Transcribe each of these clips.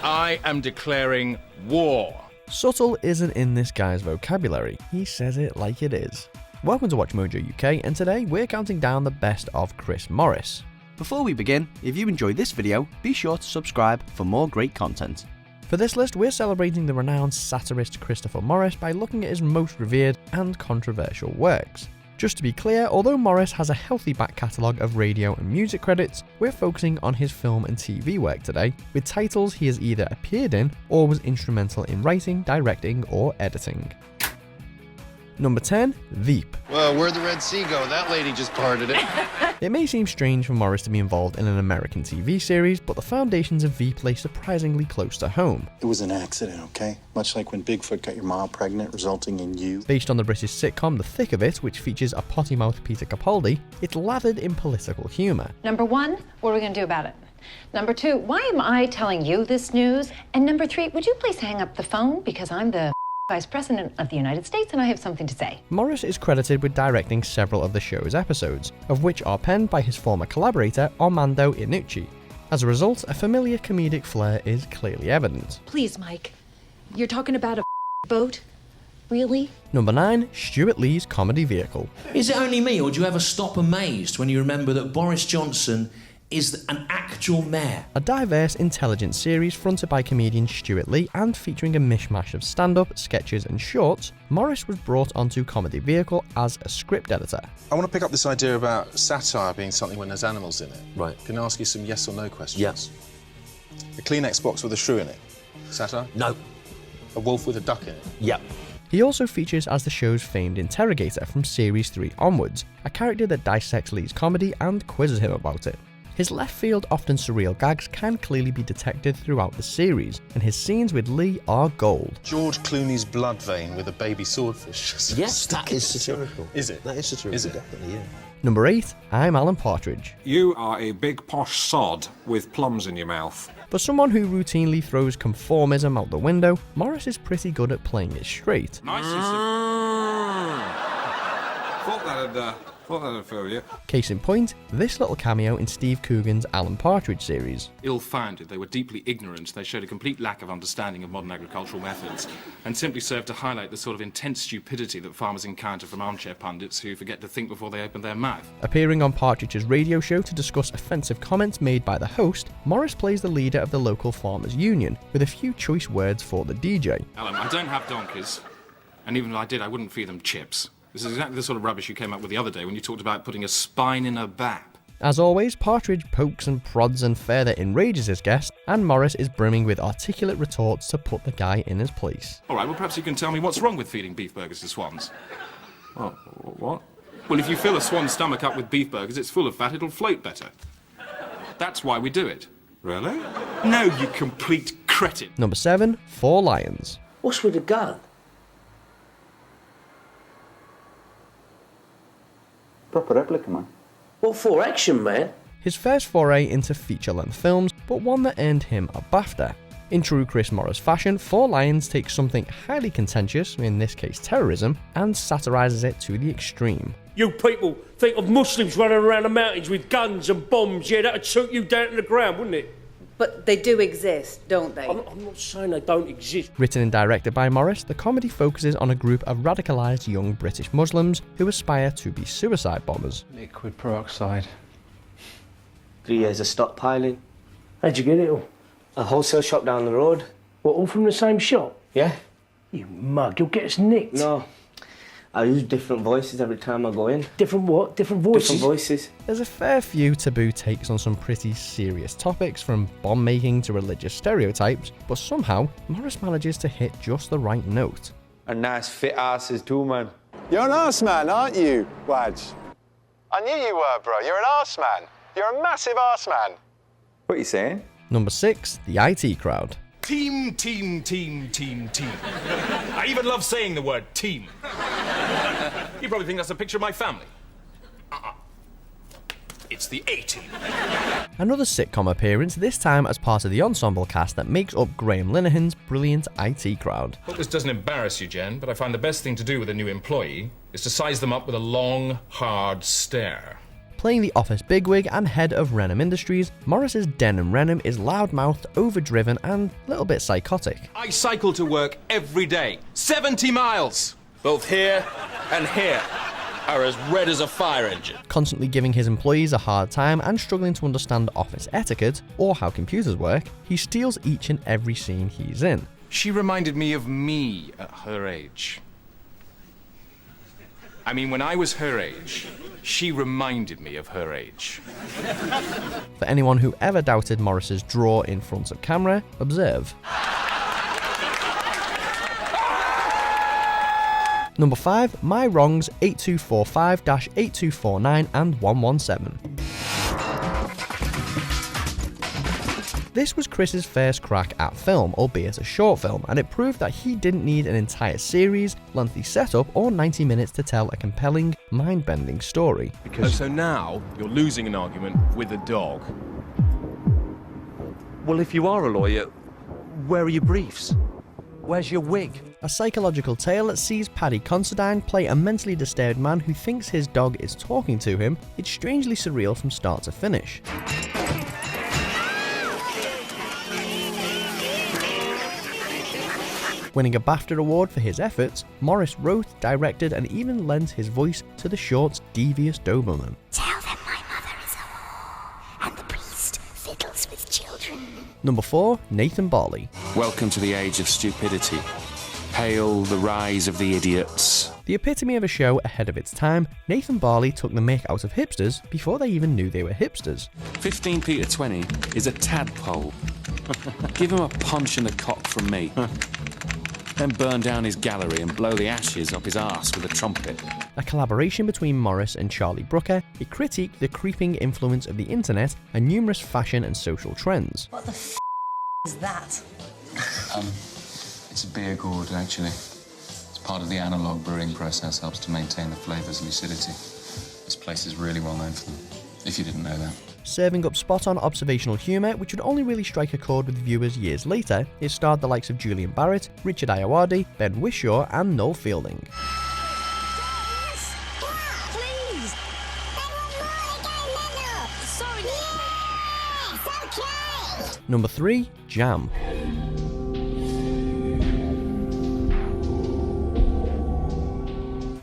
I am declaring war. Subtle isn't in this guy's vocabulary, he says it like it is. Welcome to Watch Mojo UK, and today we're counting down the best of Chris Morris. Before we begin, if you enjoyed this video, be sure to subscribe for more great content. For this list, we're celebrating the renowned satirist Christopher Morris by looking at his most revered and controversial works. Just to be clear, although Morris has a healthy back catalogue of radio and music credits, we're focusing on his film and TV work today, with titles he has either appeared in or was instrumental in writing, directing, or editing. Number 10, Veep. Well, where'd the Red Sea go? That lady just parted it. It may seem strange for Morris to be involved in an American TV series, but the foundations of Veep lay surprisingly close to home. It was an accident, okay? Much like when Bigfoot got your mom pregnant, resulting in you. Based on the British sitcom The Thick of It, which features a potty-mouthed Peter Capaldi, it's lathered in political humour. Number one, what are we going to do about it? Number two, why am I telling you this news? And number three, would you please hang up the phone because I'm the Vice President of the United States and I have something to say. Morris is credited with directing several of the show's episodes, of which are penned by his former collaborator Armando Iannucci. As a result, a familiar comedic flair is clearly evident. Please, Mike. You're talking about a boat? Really? Number 9, Stewart Lee's comedy vehicle. Is it only me, or do you ever stop amazed when you remember that Boris Johnson is an actual mayor? A diverse, intelligent series fronted by comedian Stewart Lee and featuring a mishmash of stand-up, sketches and shorts, Morris was brought onto Comedy Vehicle as a script editor. I want to pick up this idea about satire being something when there's animals in it. Right. Can I ask you some yes or no questions? Yes. A Kleenex box with a shrew in it. Satire? No. A wolf with a duck in it. Yep. He also features as the show's famed interrogator from Series 3 onwards, a character that dissects Lee's comedy and quizzes him about it. His left-field, often surreal gags can clearly be detected throughout the series, and his scenes with Lee are gold. George Clooney's blood vein with a baby swordfish. Yes, that is satirical. Is it? That is satirical, Is it? definitely, yeah. Number 8, I'm Alan Partridge. You are a big posh sod with plums in your mouth. For someone who routinely throws conformism out the window, Morris is pretty good at playing it straight. Nice. Thought that'd fill you. Case in point, this little cameo in Steve Coogan's Alan Partridge series. Ill-founded, they were deeply ignorant, they showed a complete lack of understanding of modern agricultural methods, and simply served to highlight the sort of intense stupidity that farmers encounter from armchair pundits who forget to think before they open their mouth. Appearing on Partridge's radio show to discuss offensive comments made by the host, Morris plays the leader of the local farmers' union, with a few choice words for the DJ. Alan, I don't have donkeys, and even if I did, I wouldn't feed them chips. This is exactly the sort of rubbish you came up with the other day when you talked about putting a spine in a bap. As always, Partridge pokes and prods and further enrages his guest, and Morris is brimming with articulate retorts to put the guy in his place. All right, well, perhaps you can tell me what's wrong with feeding beef burgers to swans. Oh, what? Well, if you fill a swan's stomach up with beef burgers, it's full of fat, it'll float better. That's why we do it. Really? No, you complete cretin. Number 7, 4 Lions. What's with the gun? Proper replica, man. What for? Action, man? His first foray into feature-length films, but one that earned him a BAFTA. In true Chris Morris fashion, 4 Lions takes something highly contentious, in this case terrorism, and satirises it to the extreme. You people think of Muslims running around the mountains with guns and bombs, yeah, that'd shoot you down to the ground, wouldn't it? But they do exist, don't they? I'm not saying they don't exist. Written and directed by Morris, the comedy focuses on a group of radicalised young British Muslims who aspire to be suicide bombers. Liquid peroxide. 3 years of stockpiling. How'd you get it all? A wholesale shop down the road. What, all from the same shop? Yeah. You mug, you'll get us nicked. No. I use different voices every time I go in. Different what? Different voices? Different voices. There's a fair few taboo takes on some pretty serious topics, from bomb making to religious stereotypes, but somehow Morris manages to hit just the right note. And nice fit asses too, man. You're an arse man, aren't you, Wadge? I knew you were, bro. You're an arse man. You're a massive arse man. What are you saying? Number 6, the IT crowd. Team. I even love saying the word team. You probably think that's a picture of my family. It's the A-Team. Another sitcom appearance, this time as part of the ensemble cast that makes up Graham Linehan's brilliant IT crowd. Hope this doesn't embarrass you, Jen, but I find the best thing to do with a new employee is to size them up with a long, hard stare. Playing the office bigwig and head of Renham Industries, Morris's Denham Renham is loudmouthed, overdriven, and a little bit psychotic. I cycle to work every day, 70 miles! Both here and here are as red as a fire engine. Constantly giving his employees a hard time and struggling to understand office etiquette or how computers work, he steals each and every scene he's in. She reminded me of me at her age. I mean, when I was her age, she reminded me of her age. For anyone who ever doubted Morris's draw in front of camera, observe. Number 5, My Wrongs 8245-8249 and 117. This was Chris's first crack at film, albeit a short film, and it proved that he didn't need an entire series, lengthy setup, or 90 minutes to tell a compelling, mind-bending story. So now you're losing an argument with a dog. Well, if you are a lawyer, where are your briefs? Where's your wig? A psychological tale that sees Paddy Considine play a mentally disturbed man who thinks his dog is talking to him. It's strangely surreal from start to finish. Winning a BAFTA award for his efforts, Morris wrote, directed, and even lent his voice to the short's devious Doberman. Tell them my mother is a whore, and the priest fiddles with children. Number 4, Nathan Barley. Welcome to the age of stupidity. Hail the rise of the idiots. The epitome of a show ahead of its time, Nathan Barley took the mick out of hipsters before they even knew they were hipsters. 15 Peter 20 is a tadpole. Give him a punch in the cock from me. Then burn down his gallery and blow the ashes off his arse with a trumpet. A collaboration between Morris and Charlie Brooker, it critiqued the creeping influence of the internet and numerous fashion and social trends. What the f*** is that? It's a beer gourd, actually. It's part of the analog brewing process, helps to maintain the flavour's lucidity. This place is really well known for them, if you didn't know that. Serving up spot-on observational humour, which would only really strike a chord with viewers years later, it starred the likes of Julian Barrett, Richard Ayoade, Ben Whishaw, and Noel Fielding. Number 3, Jam.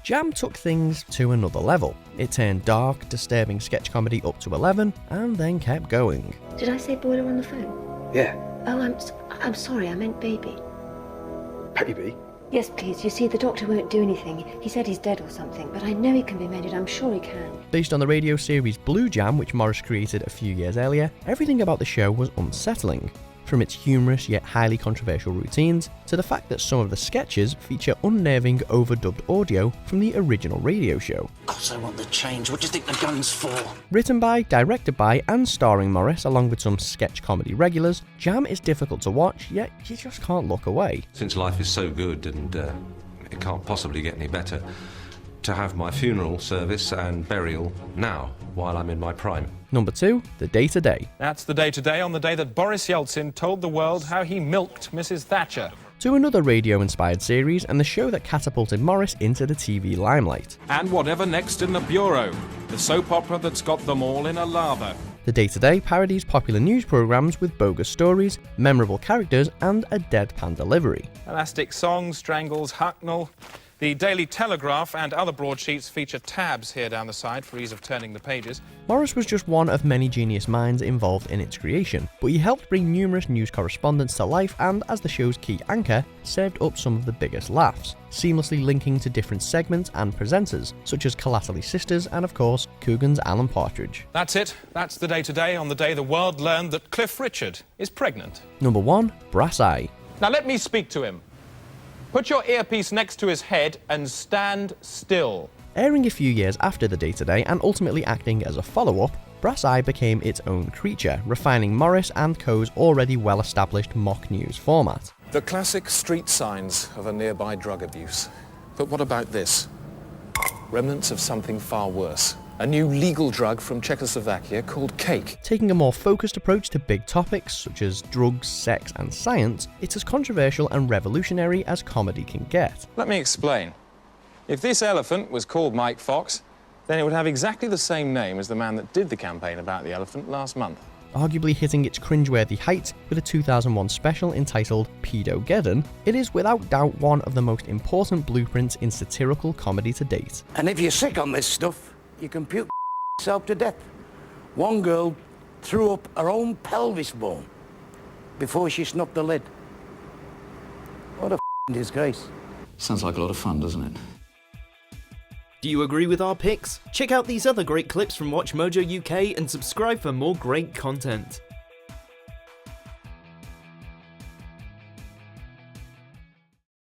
Jam took things to another level. It turned dark, disturbing sketch comedy up to 11, and then kept going. Did I say boiler on the phone? Yeah. Oh, I'm sorry, I meant baby. Baby? Yes, please. You see, the doctor won't do anything. He said he's dead or something, but I know he can be mended. I'm sure he can. Based on the radio series Blue Jam, which Morris created a few years earlier, everything about the show was unsettling. From its humorous yet highly controversial routines, to the fact that some of the sketches feature unnerving overdubbed audio from the original radio show. God, I want the change. What do you think the gun's for? Written by, directed by, and starring Morris, along with some sketch comedy regulars, Jam is difficult to watch, yet you just can't look away. Since life is so good and it can't possibly get any better, to have my funeral service and burial now, while I'm in my prime. Number 2, The Day-to-Day. That's the day-to-day on the day that Boris Yeltsin told the world how he milked Mrs. Thatcher. To another radio-inspired series and the show that catapulted Morris into the TV limelight. And whatever next in the bureau, the soap opera that's got them all in a lather. The Day-to-Day parodies popular news programmes with bogus stories, memorable characters, and a deadpan delivery. Elastic Song strangles Hucknall. The Daily Telegraph and other broadsheets feature tabs here down the side for ease of turning the pages. Morris was just one of many genius minds involved in its creation, but he helped bring numerous news correspondents to life and, as the show's key anchor, served up some of the biggest laughs, seamlessly linking to different segments and presenters, such as Collaterally Sisters and, of course, Coogan's Alan Partridge. That's it. That's the day-to-day on the day the world learned that Cliff Richard is pregnant. Number 1, Brass Eye. Now let me speak to him. Put your earpiece next to his head and stand still. Airing a few years after The Day-to-Day and ultimately acting as a follow-up, Brass Eye became its own creature, refining Morris and Co.'s already well-established mock news format. The classic street signs of a nearby drug abuse. But what about this? Remnants of something far worse. A new legal drug from Czechoslovakia called cake. Taking a more focused approach to big topics such as drugs, sex and science, it's as controversial and revolutionary as comedy can get. Let me explain. If this elephant was called Mike Fox, then it would have exactly the same name as the man that did the campaign about the elephant last month. Arguably hitting its cringeworthy height with a 2001 special entitled Pedo-geddon, it is without doubt one of the most important blueprints in satirical comedy to date. And if you're sick on this stuff, you can puke yourself to death. One girl threw up her own pelvis bone before she snuffed the lid. What a disgrace. Sounds like a lot of fun, doesn't it? Do you agree with our picks? Check out these other great clips from Watch Mojo UK and subscribe for more great content.